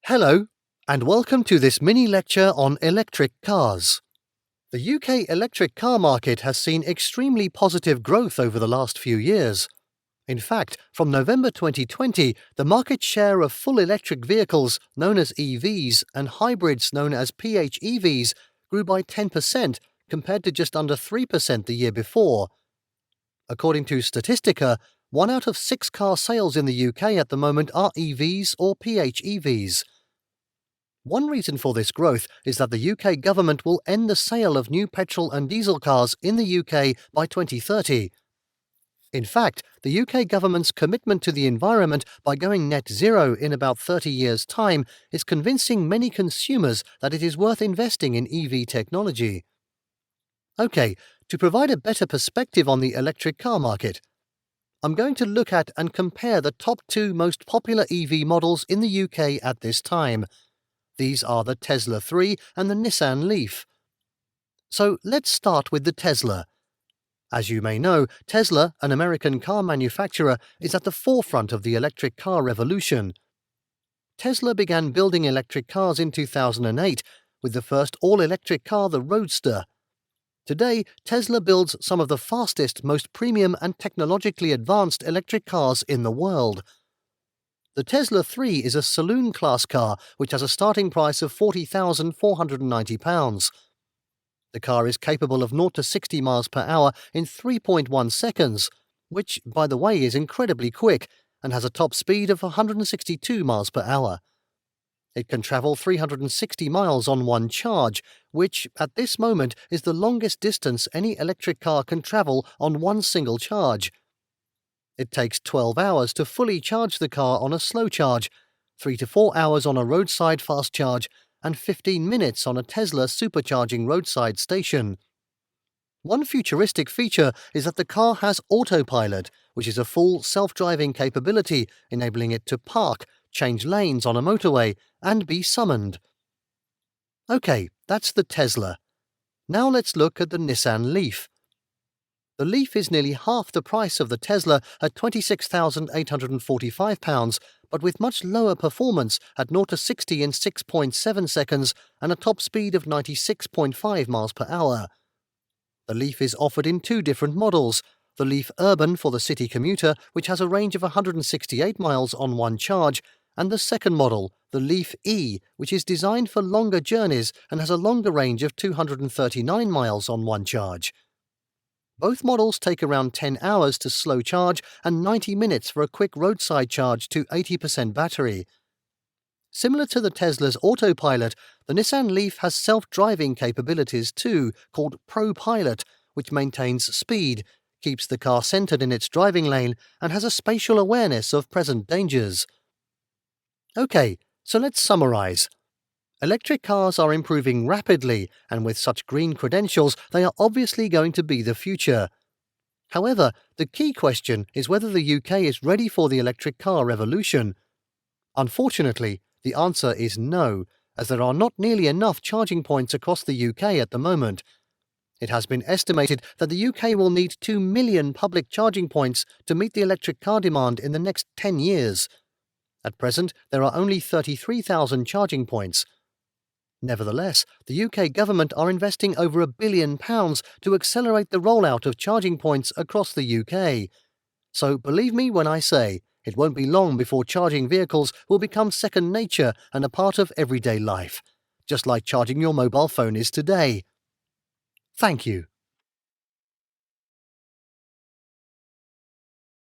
Hello, and welcome to this mini lecture on electric cars. The UK electric car market has seen extremely positive growth over the last few years. In fact, from November 2020, the market share of full electric vehicles, known as EVs, and hybrids, known as PHEVs, grew by 10% compared to just under 3% the year before. According to Statistica, 1 out of 6 car sales in the UK at the moment are EVs or PHEVs. One reason for this growth is that the UK government will end the sale of new petrol and diesel cars in the UK by 2030. In fact, the UK government's commitment to the environment by going net zero in about 30 years' time is convincing many consumers that it is worth investing in EV technology. Okay, to provide a better perspective on the electric car market, I'm going to look at and compare the top 2 most popular EV models in the UK at this time. These are the Tesla 3 and the Nissan Leaf. So let's start with the Tesla. As you may know, Tesla, an American car manufacturer, is at the forefront of the electric car revolution. Tesla began building electric cars in 2008, with the first all-electric car, the Roadster. Today, Tesla builds some of the fastest, most premium and technologically advanced electric cars in the world. The Tesla 3 is a saloon-class car which has a starting price of £40,490. The car is capable of 0 to 60 miles per hour in 3.1 seconds, which, by the way, is incredibly quick, and has a top speed of 162 miles per hour. It can travel 360 miles on one charge, which, at this moment, is the longest distance any electric car can travel on one single charge. It takes 12 hours to fully charge the car on a slow charge, 3 to 4 hours on a roadside fast charge, and 15 minutes on a Tesla supercharging roadside station. One futuristic feature is that the car has autopilot, which is a full self-driving capability, enabling it to park, change lanes on a motorway, and be summoned. Okay, that's the Tesla. Now let's look at the Nissan Leaf. The Leaf is nearly half the price of the Tesla at £26,845, but with much lower performance at 0 to 60 in 6.7 seconds and a top speed of 96.5 miles per hour. The Leaf is offered in 2 different models: the Leaf Urban for the city commuter, which has a range of 168 miles on one charge, and the second model, the Leaf E, which is designed for longer journeys and has a longer range of 239 miles on one charge. Both models take around 10 hours to slow charge and 90 minutes for a quick roadside charge to 80% battery. Similar to the Tesla's autopilot, the Nissan Leaf has self-driving capabilities too, called ProPilot, which maintains speed, keeps the car centered in its driving lane, and has a spatial awareness of present dangers. Okay, so let's summarize. Electric cars are improving rapidly, and with such green credentials, they are obviously going to be the future. However, the key question is whether the UK is ready for the electric car revolution. Unfortunately, the answer is no, as there are not nearly enough charging points across the UK at the moment. It has been estimated that the UK will need 2 million public charging points to meet the electric car demand in the next 10 years. At present, there are only 33,000 charging points. Nevertheless, the UK government are investing over £1 billion to accelerate the rollout of charging points across the UK. So believe me when I say, it won't be long before charging vehicles will become second nature and a part of everyday life, just like charging your mobile phone is today. Thank you.